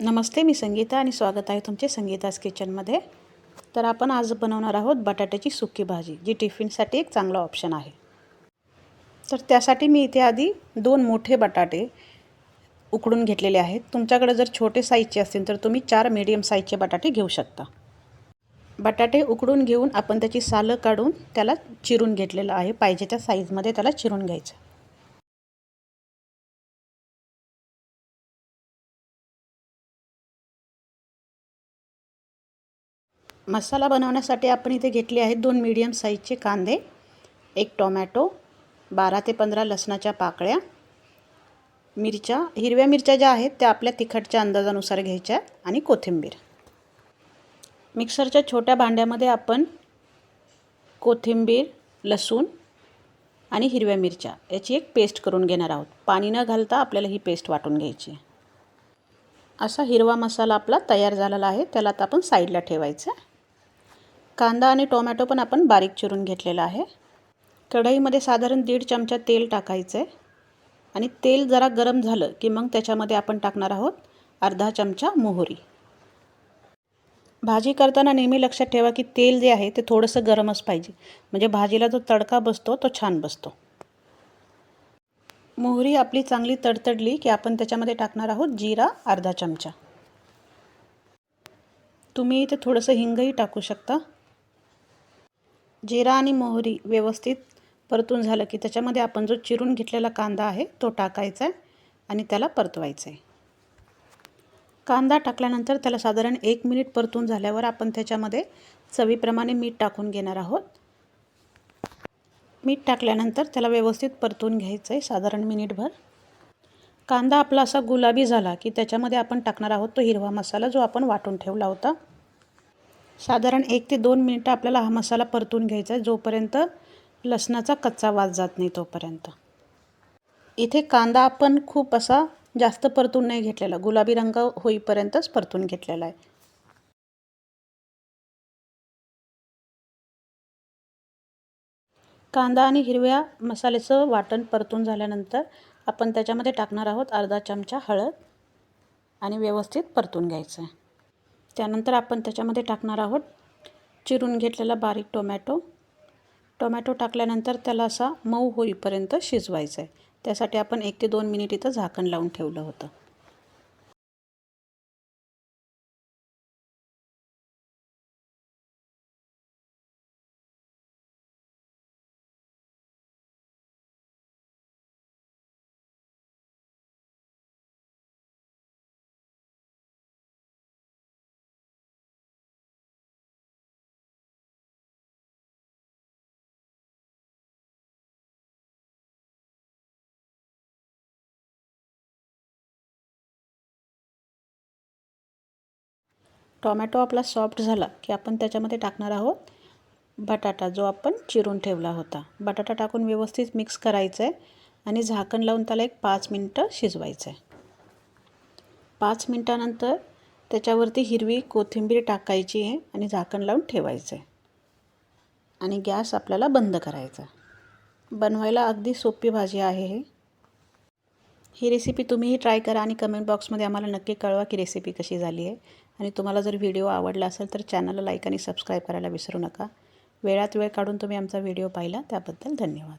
नमस्ते, मी संगीता आणि स्वागत आहे तुमचे संगीताज किचनमध्ये। तर आपण आज बनवणार आहोत बटाट्याची सुकी भाजी, जी टिफिनसाठी एक चांगला ऑप्शन आहे। तर त्यासाठी मी इथे आधी 2 मोठे बटाटे उकडून घेतलेले आहेत। तुमच्याकडे जर छोटे साईजचे असतील तर तुम्ही 4 मीडियम साईजचे बटाटे घेऊ शकता। बटाटे उकडून घेऊन आपण त्याची सालं काढून त्याला चिरून घेतलेलं आहे। पाहिजे त्या साईजमध्ये त्याला चिरून घ्यायचं। मसाला बनवण्यासाठी आपण इथे घेतले आहेत 2 मीडियम साईजचे कांदे, 1 टोमॅटो, 12 ते 15 लसणाच्या पाकळ्या, मिरच्या, हिरव्या मिरच्या ज्या आहेत त्या आपल्या तिखटच्या अंदाजानुसार घ्यायच्या आणि कोथिंबीर। मिक्सरच्या छोट्या भांड्यामध्ये आपण कोथिंबीर, लसूण आणि हिरव्या मिरच्या याची एक पेस्ट करून घेणार आहोत। पाणी न घालता आपल्याला ही पेस्ट वाटून घ्यायची आहे। असा हिरवा मसाला आपला तयार झालेला आहे, त्याला आता आपण साईडला ठेवायचं। कांदा आणि टोमॅटो पण आपण बारीक चिरून घेतलेला आहे। कढईमध्ये साधारण 1.5 चमचा तेल टाकायचं आहे आणि तेल जरा गरम झालं की मग त्याच्यामध्ये आपण टाकणार आहोत अर्धा चमचा मोहरी। भाजी करताना नेहमी लक्षात ठेवा की तेल जे आहे ते थोडंसं गरमच पाहिजे, म्हणजे भाजीला जो तडका बसतो तो छान बसतो। मोहरी आपली चांगली तडतडली की आपण त्याच्यामध्ये टाकणार आहोत जिरा अर्धा चमचा। तुम्ही इथे थोडंसं हिंगही टाकू शकता। जिरा आणि मोहरी व्यवस्थित परतून झालं की त्याच्यामध्ये आपण जो चिरून घेतलेला कांदा आहे तो टाकायचा आहे आणि त्याला परतवायचं आहे। कांदा टाकल्यानंतर त्याला साधारण 1 मिनिट परतून झाल्यावर आपण त्याच्यामध्ये चवीप्रमाणे मीठ टाकून घेणार आहोत। मीठ टाकल्यानंतर त्याला व्यवस्थित परतून घ्यायचं आहे साधारण मिनिटभर। कांदा आपला असा गुलाबी झाला की त्याच्यामध्ये आपण टाकणार आहोत तो हिरवा मसाला जो आपण वाटून ठेवला होता। साधारण 1 ते 2 मिनिटं आपल्याला हा मसाला परतून घ्यायचा आहे, जोपर्यंत लसणाचा कच्चा वास जात नाही तोपर्यंत। इथे कांदा आपण खूप असा जास्त परतून नाही घेतलेला, गुलाबी रंग होईपर्यंतच परतून घेतलेला आहे। कांदा आणि हिरव्या मसाल्याचं वाटण परतून झाल्यानंतर आपण त्याच्यामध्ये टाकणार आहोत अर्धा चमचा हळद आणि व्यवस्थित परतून घ्यायचं आहे। त्यानंतर आपण त्याच्यामध्ये टाकणार आहोत चिरून घेतलेला बारीक टोमॅटो। टोमॅटो टाकल्यानंतर त्याला असा मऊ होईपर्यंत शिजवायचं आहे। त्यासाठी आपण 1 ते 2 मिनिट इथं झाकण लावून ठेवलं होतं। टोमॅटो आपला सॉफ्ट झाला की आपण त्याच्यामध्ये टाकणार आहोत बटाटा जो आपण चिरून ठेवला होता। बटाटा टाकून व्यवस्थित मिक्स करायचं आहे आणि झाकण लावून त्याला एक 5 मिनिटं शिजवायचं आहे। 5 मिनिटानंतर त्याच्यावरती हिरवी कोथिंबीर टाकायची आहे आणि झाकण लावून ठेवायचं आहे आणि गॅस आपल्याला बंद करायचा। बनवायला अगदी सोपी भाजी आहे ही रेसिपी तुम्हीही ट्राय करा आणि कमेंट बॉक्समध्ये आम्हाला नक्की कळवा की रेसिपी कशी झाली आहे। आणि तुम्हाला जर व्हिडिओ आवडला असेल तर चॅनलला लाईक आणि सबस्क्राईब करायला विसरू नका। वेळात वेळ काढून तुम्ही आमचा व्हिडिओ पाहिला त्याबद्दल धन्यवाद।